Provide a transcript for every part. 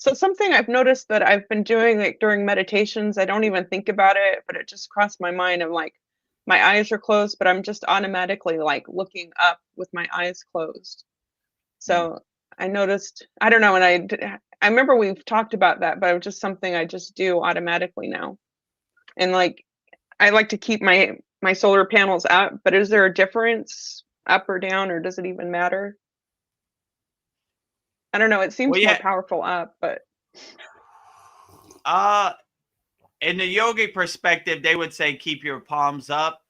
So something I've noticed that I've been doing, like, during meditations, I don't even think about it, but it just crossed my mind. I'm like, my eyes are closed, but I'm just automatically, like, looking up with my eyes closed. Mm. So I noticed, I don't know, and I remember we've talked about that, but it was just something I just do automatically now. And, like, I like to keep my solar panels up, but is there a difference up or down, or does it even matter? I don't know, it Well, seems more yeah. powerful up, but Uh, in the yogi perspective, they would say keep your palms up,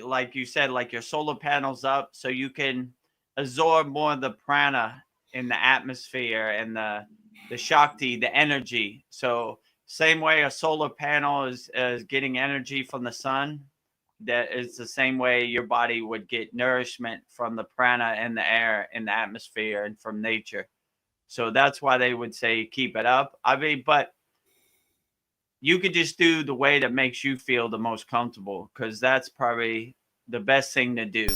like you said, like your solar panels up, so you can absorb more of the prana in the atmosphere and the shakti, the energy. So same way a solar panel is getting energy from the sun, that is the same way your body would get nourishment from the prana in the air, in the atmosphere, and from nature. So that's why they would say keep it up. I mean, but you could just do the way that makes you feel the most comfortable, because that's probably the best thing to do.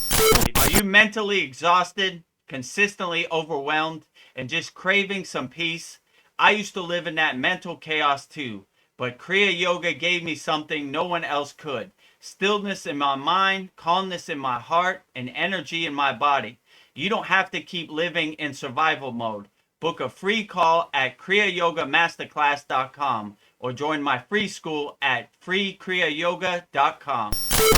Are you mentally exhausted, consistently overwhelmed, and just craving some peace? I used to live in that mental chaos too, but Kriya Yoga gave me something no one else could: stillness in my mind, calmness in my heart, and energy in my body. You don't have to keep living in survival mode. Book a free call at kriyayogamasterclass.com or join my free school at freekriyayoga.com.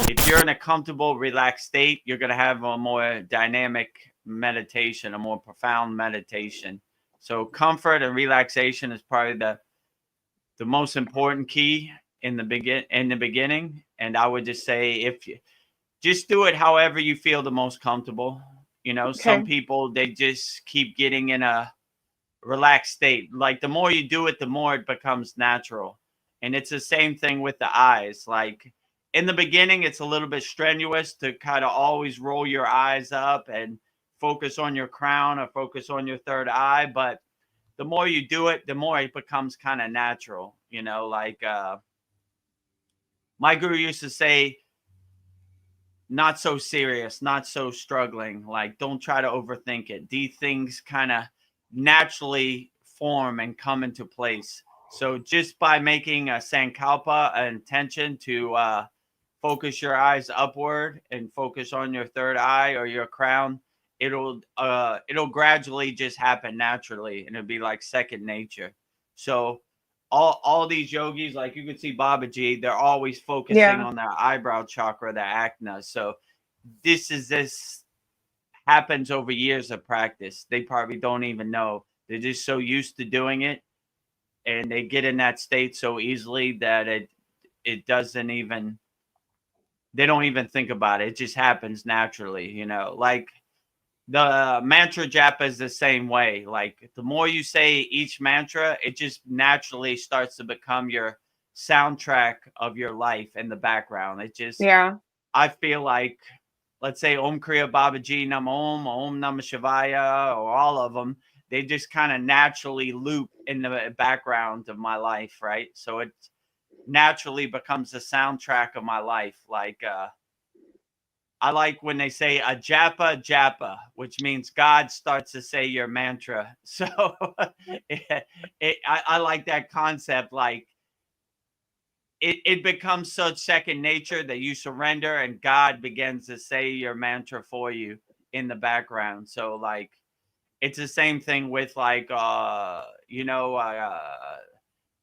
If you're in a comfortable, relaxed state, you're going to have a more dynamic meditation, a more profound meditation. So comfort and relaxation is probably the most important key in the beginning. And I would just say, if you just do it however you feel the most comfortable. You know, some okay. people, they just keep getting in a relaxed state. Like the more you do it, the more it becomes natural. And it's the same thing with the eyes. Like in the beginning, it's a little bit strenuous to kind of always roll your eyes up and focus on your crown or focus on your third eye. But the more you do it, the more it becomes kind of natural. You know, like my guru used to say, not so serious, not so struggling. Like, don't try to overthink it. These things kind of naturally form and come into place. So just by making a sankalpa, an intention to focus your eyes upward and focus on your third eye or your crown, it'll gradually just happen naturally, and it'll be like second nature. So all these yogis, like you can see Babaji, they're always focusing Yeah. on their eyebrow chakra, their acna. So this happens over years of practice. They probably don't even know. They're just so used to doing it, and they get in that state so easily that it doesn't even, they don't even think about it. It just happens naturally, you know. Like the mantra japa is the same way. Like the more you say each mantra, it just naturally starts to become your soundtrack of your life in the background. It just, Yeah. I feel like, let's say Om Kriya Babaji Nam Om Namah Shivaya, or all of them, they just kind of naturally loop in the background of my life, right? So it naturally becomes the soundtrack of my life. Like I like when they say a japa japa, which means God starts to say your mantra. So I like that concept. Like it becomes such second nature that you surrender and God begins to say your mantra for you in the background. So like it's the same thing with like Kriya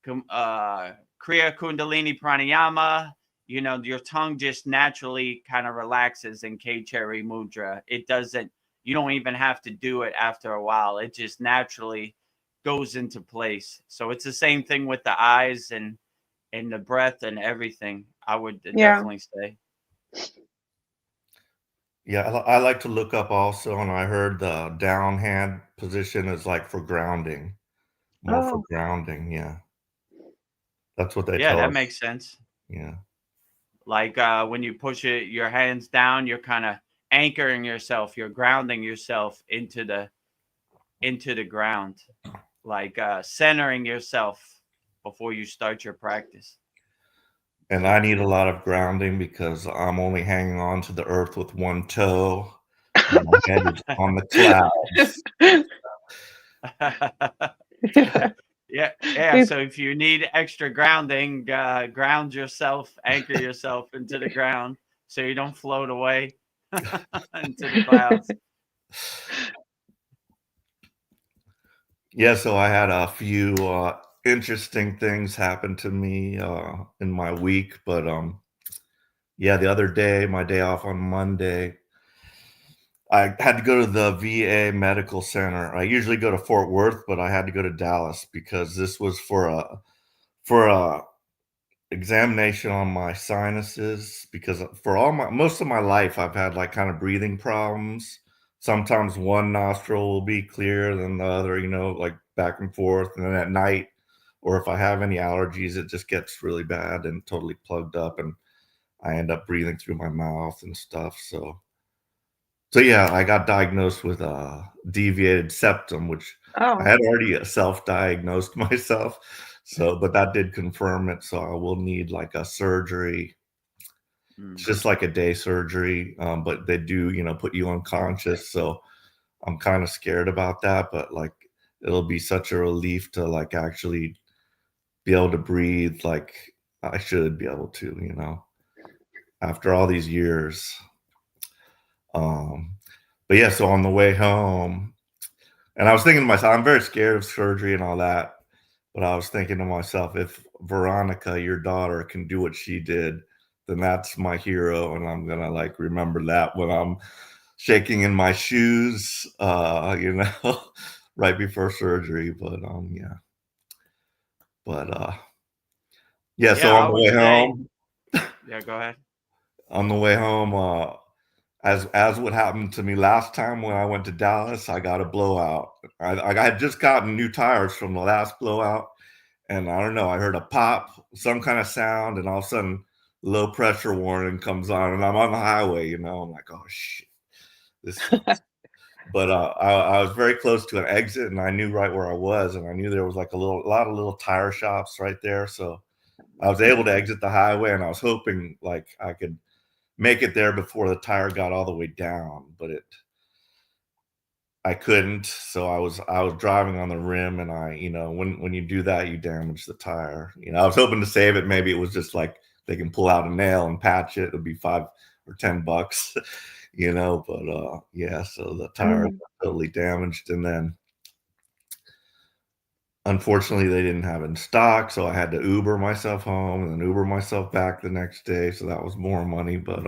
Kundalini Pranayama. You know, your tongue just naturally kind of relaxes in K-Cherry Mudra. It doesn't, you don't even have to do it after a while. It just naturally goes into place. So it's the same thing with the eyes and the breath and everything, I would Yeah. definitely say. Yeah, I like to look up also, and I heard the down hand position is like for grounding, more for Oh, grounding. Yeah, that's what they Yeah, tell that us. makes sense. Yeah. Like when you push it, your hands down, you're kind of anchoring yourself, you're grounding yourself into the ground, like centering yourself before you start your practice. And I need a lot of grounding because I'm only hanging on to the earth with one toe, and my head is on the clouds. Yeah, Yeah, so if you need extra grounding, ground yourself, anchor yourself into the ground so you don't float away into the clouds. Yeah, so I had a few interesting things happen to me in my week, but yeah, the other day, my day off on Monday, I had to go to the VA medical center. I usually go to Fort Worth, but I had to go to Dallas because this was for a examination on my sinuses, because for most of my life I've had like kind of breathing problems. Sometimes one nostril will be clear than the other, like back and forth. And then at night, or if I have any allergies, it just gets really bad and totally plugged up, and I end up breathing through my mouth and stuff. So yeah, I got diagnosed with a deviated septum, which I Oh, had already self-diagnosed myself. So, but that did confirm it. So I will need like a surgery. It's Mm. just like a day surgery, but they do, put you unconscious. So I'm kind of scared about that. But like, it'll be such a relief to like actually be able to breathe like I should be able to, after all these years. Um, but yeah, so on the way home, and I was thinking to myself, I'm very scared of surgery and all that. But I was thinking to myself, if Veronica, your daughter, can do what she did, then that's my hero. And I'm going to like remember that when I'm shaking in my shoes, right before surgery. But yeah. But yeah, so Yeah, I would say, yeah, go ahead. on the way home, as what happened to me last time when I went to Dallas, I got a blowout. I had just gotten new tires from the last blowout, and I don't know, I heard a pop, some kind of sound, and all of a sudden, low pressure warning comes on, and I'm on the highway. I'm like, oh shit, this sucks. But I was very close to an exit, and I knew right where I was, and I knew there was like a lot of little tire shops right there, so I was able to exit the highway, and I was hoping like I could make it there before the tire got all the way down, but I couldn't. So I was driving on the rim, and when you do that, you damage the tire. I was hoping to save it. Maybe it was just like they can pull out a nail and patch it. It'll be $5 or $10, but yeah, so the tire got totally damaged, and then unfortunately they didn't have it in stock, so I had to Uber myself home and then Uber myself back the next day. So that was more money, but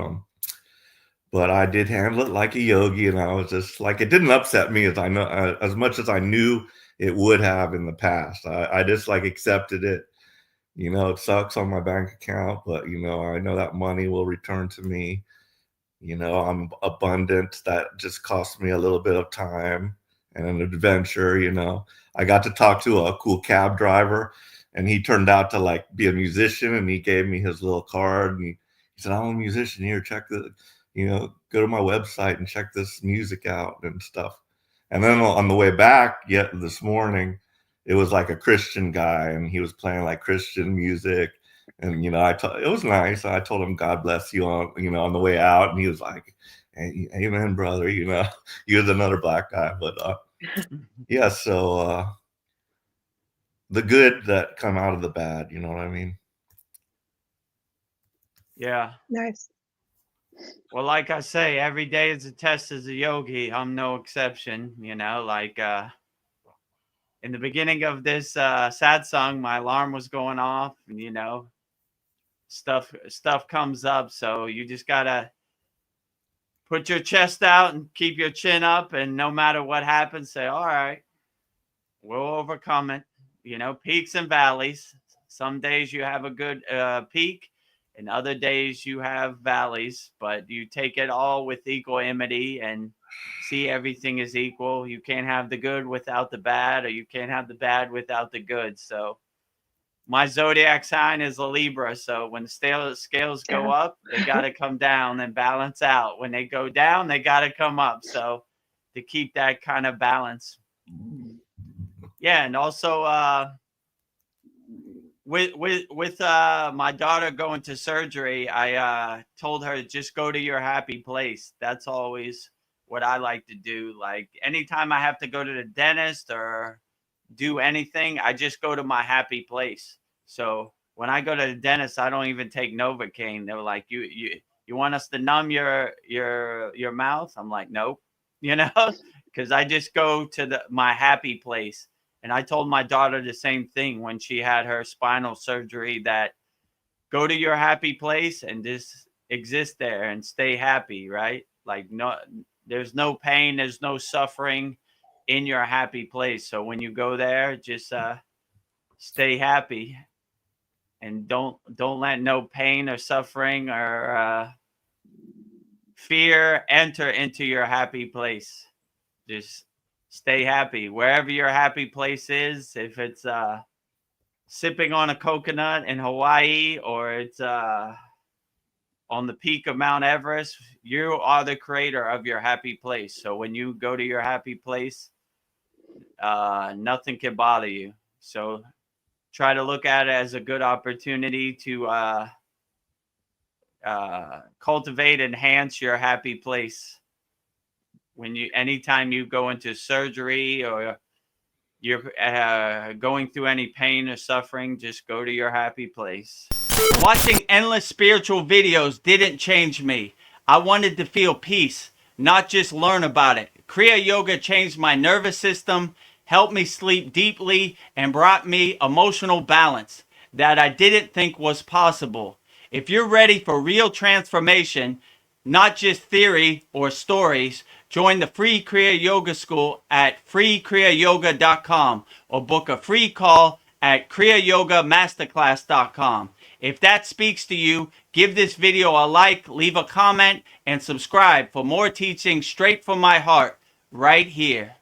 I did handle it like a yogi, and I was just like, it didn't upset me as much as I knew it would have in the past. I just like accepted it. It sucks on my bank account, but I know that money will return to me. I'm abundant. That just cost me a little bit of time and an adventure. I got to talk to a cool cab driver, and he turned out to like be a musician, and he gave me his little card, and he said, I'm a musician here. Check go to my website and check this music out and stuff. And then on the way back, yet this morning, it was like a Christian guy, and he was playing like Christian music. And it was nice. I told him God bless you on the way out, and he was like, hey, amen, brother. He was another black guy, but yeah. So the good that come out of the bad, you know what I mean? Yeah. nice. Well, like I say, every day is a test as a yogi. I'm no exception, like in the beginning of this sad song, my alarm was going off, and stuff comes up. So you just gotta put your chest out and keep your chin up, and no matter what happens, say, all right, we'll overcome it. Peaks and valleys. Some days you have a good peak, and other days you have valleys, but you take it all with equanimity and see everything is equal. You can't have the good without the bad, or you can't have the bad without the good. So my zodiac sign is a Libra. So when the scales go Yeah. up, they got to come down and balance out. When they go down, they got to come up. So to keep that kind of balance. Yeah. And also, with my daughter going to surgery, I told her, just go to your happy place. That's always what I like to do. Like anytime I have to go to the dentist or do anything, I just go to my happy place. So when I go to the dentist, I don't even take Novocaine. They were like, you want us to numb your mouth? I'm like, nope, because I just go to my happy place. And I told my daughter the same thing when she had her spinal surgery, that go to your happy place and just exist there and stay happy, right? Like, no, there's no pain, there's no suffering in your happy place. So when you go there, just stay happy, and don't let no pain or suffering or fear enter into your happy place. Just stay happy wherever your happy place is. If it's sipping on a coconut in Hawaii, or it's on the peak of Mount Everest, you are the creator of your happy place. So when you go to your happy place, nothing can bother you. So try to look at it as a good opportunity to cultivate, enhance your happy place. Anytime you go into surgery, or you're going through any pain or suffering, just go to your happy place. Watching endless spiritual videos didn't change me. I wanted to feel peace, not just learn about it. Kriya Yoga changed my nervous system, helped me sleep deeply, and brought me emotional balance that I didn't think was possible. If you're ready for real transformation, not just theory or stories, join the free Kriya Yoga School at freekriyayogamasterclass.com or book a free call at kriyayogamasterclass.com. If that speaks to you, give this video a like, leave a comment, and subscribe for more teaching straight from my heart right here.